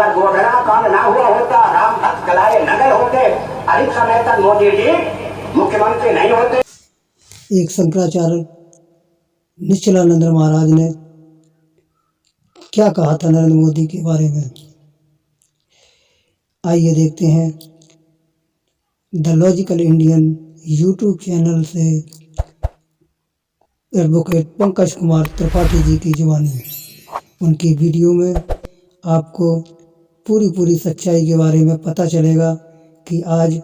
अगर गोधरा कांड ना हुआ होता, राम भक्त जलाए न गए होते, अधिक समय तक मोदी जी मुख्यमंत्री नहीं होते। एक शंकराचार्य निश्चलानंद महाराज ने क्या कहा था नरेंद्र मोदी के बारे में, आइए देखते हैं। The logical Indian YouTube channel से एडवोकेट पंकज कुमार त्रिपाठी जी की जुबानी, उनकी वीडियो में आपको पूरी सच्चाई के बारे में पता चलेगा कि आज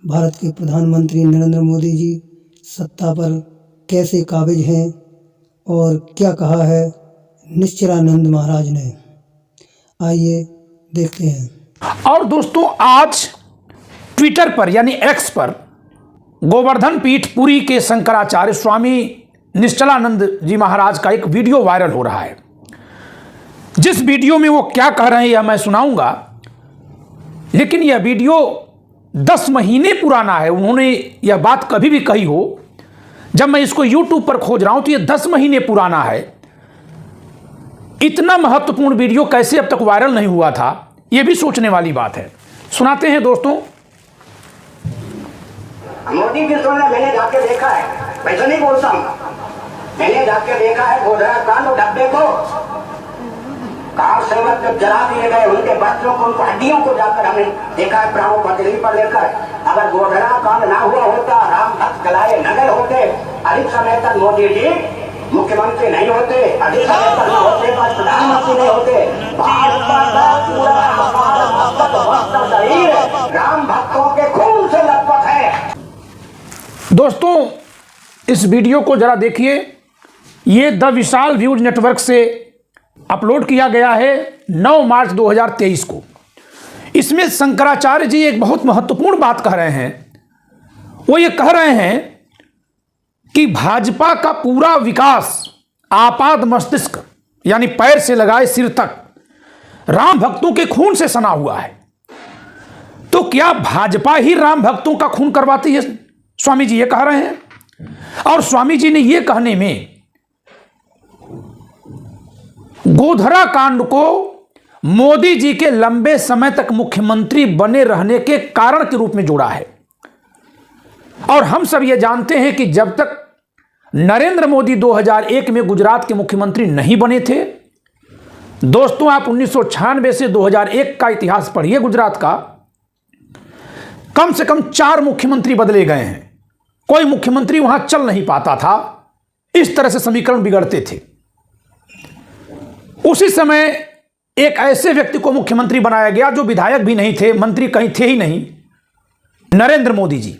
भारत के प्रधानमंत्री नरेंद्र मोदी जी सत्ता पर कैसे काबिज हैं और क्या कहा है निश्चलानंद महाराज ने। आइए देखते हैं। और दोस्तों, आज ट्विटर पर यानी एक्स पर गोवर्धन पीठ पुरी के शंकराचार्य स्वामी निश्चलानंद जी महाराज का एक वीडियो वायरल हो रहा है। जिस वीडियो में वो क्या कह रहे हैं यह मैं सुनाऊंगा, लेकिन यह वीडियो 10 महीने पुराना है। उन्होंने यह बात कभी भी कही हो, जब मैं इसको YouTube पर खोज रहा हूं तो यह 10 महीने पुराना है। इतना महत्वपूर्ण वीडियो कैसे अब तक वायरल नहीं हुआ था, यह भी सोचने वाली बात है। सुनाते हैं दोस्तों। मोदी जी सुनना, मैंने जाके देखा है, वैसे नहीं बोलता हूँ, मैंने जाके देखा है गोधरा कांड। डब्बे को कार सेवक जब जला दिए गए, उनके बच्चों को, उनको हड्डियों को जाकर हमने देखा है प्राणों पटरी पर लेकर। अगर गोधरा कांड ना हुआ होता, राम भक्त जलाए न गए होते, अधिक समय तक मोदी जी मुख्यमंत्री नहीं होते, अधिक समय तक न होते, प्रधानमंत्री नहीं होते। भारत का पूरा हमारा शरीर राम भक्तों के खून से लथपथ है। दोस्तों, इस वीडियो को जरा देखिए। ये द विशाल व्यूज नेटवर्क से अपलोड किया गया है 9 मार्च 2023 को। इसमें शंकराचार्य जी एक बहुत महत्वपूर्ण बात कह रहे हैं। वो ये कह रहे हैं कि भाजपा का पूरा विकास आपाद मस्तिष्क यानी पैर से लगाए सिर तक राम भक्तों के खून से सना हुआ है। तो क्या भाजपा ही राम भक्तों का खून करवाती है? स्वामी जी ये कह रहे हैं। और स्वामी जी ने ये कहने में गोधरा कांड को मोदी जी के लंबे समय तक मुख्यमंत्री बने रहने के कारण के रूप में जोड़ा है। और हम सब ये जानते हैं कि जब तक नरेंद्र मोदी 2001 में गुजरात के मुख्यमंत्री नहीं बने थे, दोस्तों आप 1996 से 2001 का इतिहास पढ़िए गुजरात का, कम से कम 4 मुख्यमंत्री बदले गए हैं। कोई मुख्यमंत्री वहां चल नहीं पाता था, इस तरह से समीकरण बिगड़ते थे। उसी समय एक ऐसे व्यक्ति को मुख्यमंत्री बनाया गया जो विधायक भी नहीं थे, मंत्री कहीं थे ही नहीं, नरेंद्र मोदी जी।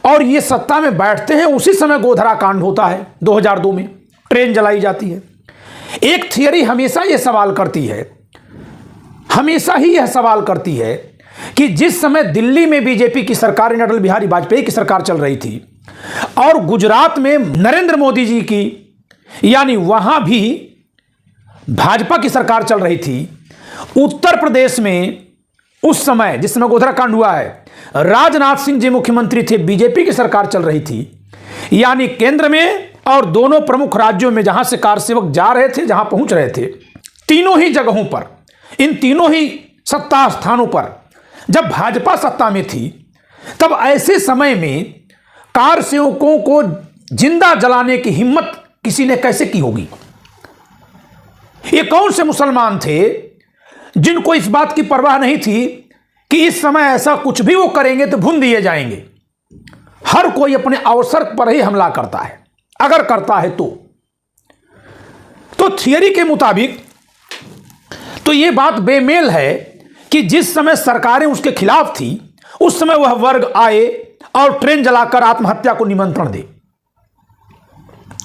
और ये सत्ता में बैठते हैं, उसी समय गोधरा कांड होता है 2002 में, ट्रेन जलाई जाती है। एक थियरी हमेशा यह सवाल करती है, हमेशा ही यह सवाल करती है कि जिस समय दिल्ली में बीजेपी की सरकार, अटल बिहारी वाजपेयी की सरकार चल रही थी, और गुजरात में नरेंद्र मोदी जी की यानी वहां भी भाजपा की सरकार चल रही थी, उत्तर प्रदेश में उस समय जिस समय गोधरा कांड हुआ है, राजनाथ सिंह जी मुख्यमंत्री थे, बीजेपी की सरकार चल रही थी। यानी केंद्र में और दोनों प्रमुख राज्यों में जहां से कारसेवक जा रहे थे, जहां पहुंच रहे थे, तीनों ही जगहों पर, इन तीनों ही सत्ता स्थानों पर जब भाजपा सत्ता में थी, तब ऐसे समय में कारसेवकों को जिंदा जलाने की हिम्मत किसी ने कैसे की होगी? ये कौन से मुसलमान थे जिनको इस बात की परवाह नहीं थी कि इस समय ऐसा कुछ भी वो करेंगे तो भून दिए जाएंगे? हर कोई अपने अवसर पर ही हमला करता है, अगर करता है तो थियरी के मुताबिक तो ये बात बेमेल है कि जिस समय सरकारें उसके खिलाफ थी, उस समय वह वर्ग आए और ट्रेन जलाकर आत्महत्या को निमंत्रण दे।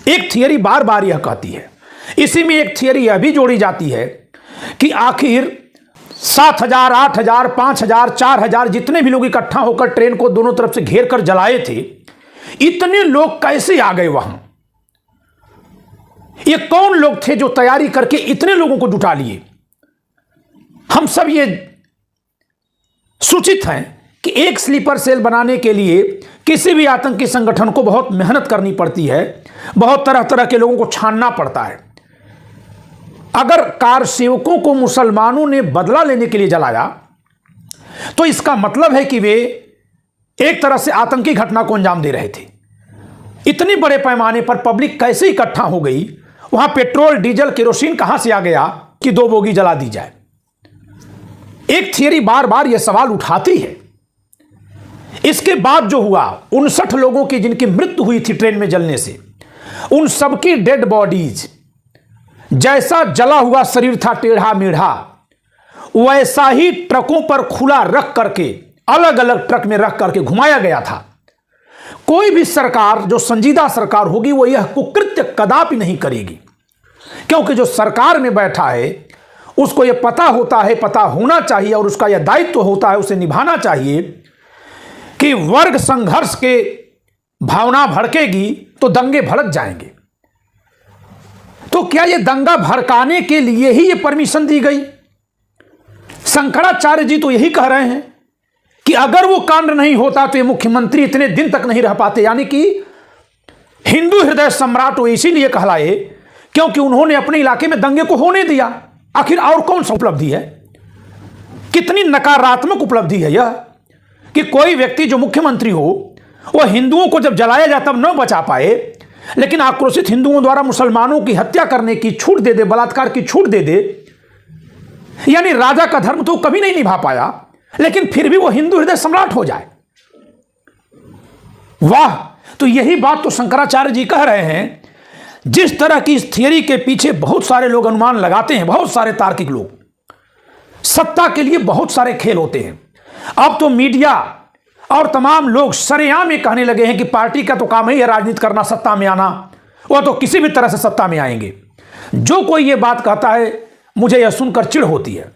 एक थियरी बार बार यह कहती है। इसी में एक थियरी यह भी जोड़ी जाती है कि आखिर 7,000, 8,000, 5,000, 4,000 जितने भी लोग इकट्ठा होकर ट्रेन को दोनों तरफ से घेर कर जलाए थे, इतने लोग कैसे आ गए वहां? ये कौन लोग थे जो तैयारी करके इतने लोगों को जुटा लिए? हम सब ये सूचित हैं कि एक स्लीपर सेल बनाने के लिए किसी भी आतंकी संगठन को बहुत मेहनत करनी पड़ती है, बहुत तरह तरह के लोगों को छानना पड़ता है। अगर कार सेवकों को मुसलमानों ने बदला लेने के लिए जलाया तो इसका मतलब है कि वे एक तरह से आतंकी घटना को अंजाम दे रहे थे। इतनी बड़े पैमाने पर पब्लिक कैसे इकट्ठा हो गई, वहां पेट्रोल डीजल केरोसिन कहां से आ गया कि 2 बोगी जला दी जाए। एक थियरी बार बार यह सवाल उठाती है। इसके बाद जो हुआ 59 लोगों की जिनकी मृत्यु हुई थी ट्रेन में जलने से, उन सबकी डेड बॉडीज जैसा जला हुआ शरीर था टेढ़ा मेढ़ा, वैसा ही ट्रकों पर खुला रख करके अलग अलग ट्रक में रख करके घुमाया गया था। कोई भी सरकार जो संजीदा सरकार होगी वो यह कुकृत्य कदापि नहीं करेगी, क्योंकि जो सरकार में बैठा है उसको यह पता होता है, पता होना चाहिए और उसका यह दायित्व होता है, उसे निभाना चाहिए कि वर्ग संघर्ष के भावना भड़केगी तो दंगे भड़क जाएंगे। तो क्या यह दंगा भड़काने के लिए ही यह परमिशन दी गई? शंकराचार्य जी तो यही कह रहे हैं कि अगर वो कांड नहीं होता तो ये मुख्यमंत्री इतने दिन तक नहीं रह पाते। यानी कि हिंदू हृदय सम्राट वो इसीलिए कहलाए क्योंकि उन्होंने अपने इलाके में दंगे को होने दिया। आखिर और कौन सा उपलब्धि है? कितनी नकारात्मक उपलब्धि है यह कि कोई व्यक्ति जो मुख्यमंत्री हो वह हिंदुओं को जब जलाया जाए तब न बचा पाए, लेकिन आक्रोशित हिंदुओं द्वारा मुसलमानों की हत्या करने की छूट दे दे, बलात्कार की छूट दे दे। यानी राजा का धर्म तो कभी नहीं निभा पाया, लेकिन फिर भी वो हिंदू हृदय सम्राट हो जाए। वाह! तो यही बात तो शंकराचार्य जी कह रहे हैं। जिस तरह की इस थियरी के पीछे बहुत सारे लोग अनुमान लगाते हैं, बहुत सारे तार्किक लोग, सत्ता के लिए बहुत सारे खेल होते हैं। अब तो मीडिया और तमाम लोग सरेआम में कहने लगे हैं कि पार्टी का तो काम ही है राजनीति करना, सत्ता में आना, वो तो किसी भी तरह से सत्ता में आएंगे। जो कोई ये बात कहता है मुझे यह सुनकर चिढ़ होती है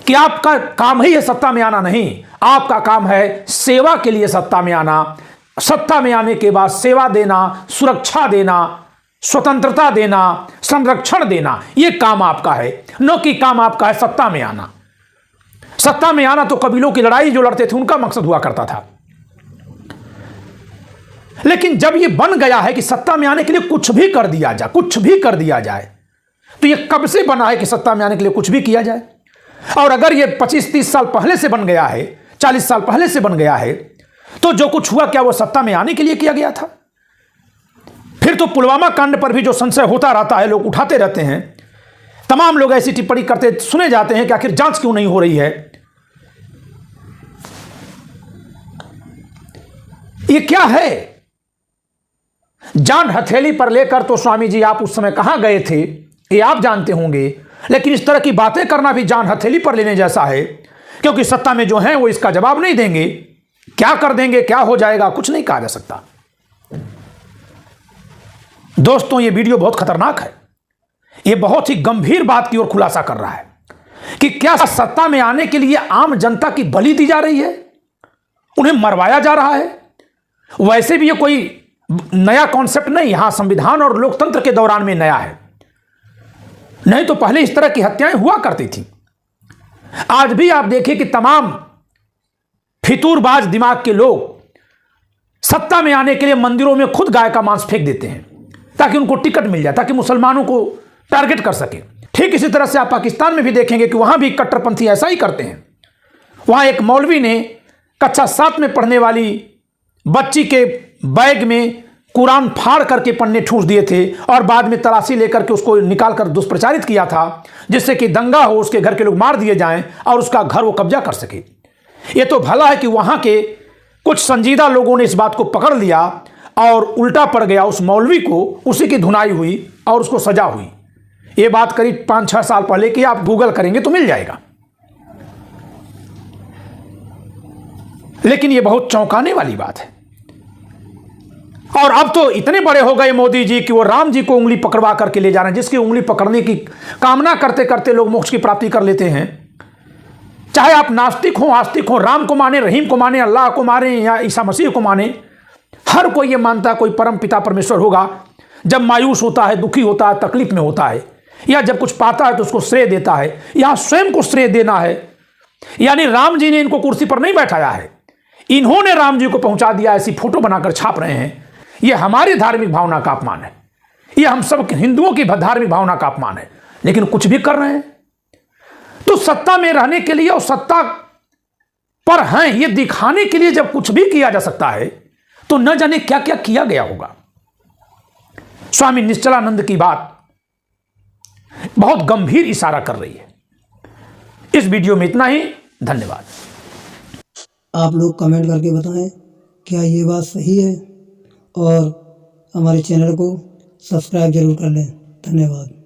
कि आपका काम ही है सत्ता में आना। नहीं, आपका काम है सेवा के लिए सत्ता में आना, सत्ता में आने के बाद सेवा देना, सुरक्षा देना, स्वतंत्रता देना, संरक्षण देना, यह काम आपका है। न कि काम आपका है सत्ता में आना। सत्ता में आना तो कबीलों की लड़ाई जो लड़ते थे उनका मकसद हुआ करता था। लेकिन जब यह बन गया है कि सत्ता में आने के लिए कुछ भी कर दिया जाए, कुछ भी कर दिया जाए, तो यह कब से बना है कि सत्ता में आने के लिए कुछ भी किया जाए? और अगर यह 25-30 साल पहले से बन गया है, 40 साल पहले से बन गया है, तो जो कुछ हुआ क्या वो सत्ता में आने के लिए किया गया था? फिर तो पुलवामा कांड पर भी जो संशय होता रहता है, लोग उठाते रहते हैं, तमाम लोग ऐसी टिप्पणी करते सुने जाते हैं कि आखिर जांच क्यों नहीं हो रही है। ये क्या है? जान हथेली पर लेकर तो स्वामी जी आप उस समय कहां गए थे ये आप जानते होंगे, लेकिन इस तरह की बातें करना भी जान हथेली पर लेने जैसा है, क्योंकि सत्ता में जो हैं वो इसका जवाब नहीं देंगे। क्या कर देंगे, क्या हो जाएगा, कुछ नहीं कहा जा सकता। दोस्तों, ये वीडियो बहुत खतरनाक है। ये बहुत ही गंभीर बात की ओर खुलासा कर रहा है कि क्या सत्ता में आने के लिए आम जनता की बलि दी जा रही है, उन्हें मरवाया जा रहा है। वैसे भी ये कोई नया कॉन्सेप्ट नहीं, यहां संविधान और लोकतंत्र के दौरान में नया है, नहीं तो पहले इस तरह की हत्याएं हुआ करती थी। आज भी आप देखिए कि तमाम फितूरबाज दिमाग के लोग सत्ता में आने के लिए मंदिरों में खुद गाय का मांस फेंक देते हैं ताकि उनको टिकट मिल जाए, ताकि मुसलमानों को टारगेट कर सके। ठीक इसी तरह से आप पाकिस्तान में भी देखेंगे कि वहां भी कट्टरपंथी ऐसा ही करते हैं। वहां एक मौलवी ने कक्षा 7 में पढ़ने वाली बच्ची के बैग में कुरान फाड़ करके पन्ने ठूंस दिए थे और बाद में तलाशी लेकर के उसको निकालकर दुष्प्रचारित किया था, जिससे कि दंगा हो, उसके घर के लोग मार दिए जाएं और उसका घर वो कब्जा कर सके। ये तो भला है कि वहां के कुछ संजीदा लोगों ने इस बात को पकड़ लिया और उल्टा पड़ गया उस मौलवी को, उसी की धुनाई हुई और उसको सजा हुई। ये बात करीब 5-6 साल पहले की, आप गूगल करेंगे तो मिल जाएगा। लेकिन ये बहुत चौंकाने वाली बात है। और अब तो इतने बड़े हो गए मोदी जी कि वो राम जी को उंगली पकड़वा करके ले जा रहे हैं, जिसकी उंगली पकड़ने की कामना करते करते लोग मोक्ष की प्राप्ति कर लेते हैं। चाहे आप नास्तिक हो, आस्तिक हो, राम को माने, रहीम को माने, अल्लाह को माने या ईसा मसीह को माने, हर कोई ये मानता है कोई परम पिता परमेश्वर होगा। जब मायूस होता है, दुखी होता है, तकलीफ में होता है, या जब कुछ पाता है तो उसको श्रेय देता है, या स्वयं को श्रेय देना है। यानी राम जी ने इनको कुर्सी पर नहीं बैठाया है, इन्होंने राम जी को पहुंचा दिया, ऐसी फोटो बनाकर छाप रहे हैं। यह हमारी धार्मिक भावना का अपमान है, यह हम सब हिंदुओं की धार्मिक भावना का अपमान है। लेकिन कुछ भी कर रहे हैं। तो सत्ता में रहने के लिए और सत्ता पर हैं ये दिखाने के लिए जब कुछ भी किया जा सकता है तो न जाने क्या क्या किया गया होगा। स्वामी निश्चलानंद की बात बहुत गंभीर इशारा कर रही है। इस वीडियो में इतना ही, धन्यवाद। आप लोग कमेंट करके बताएं क्या ये बात सही है, और हमारे चैनल को सब्सक्राइब जरूर कर लें। धन्यवाद।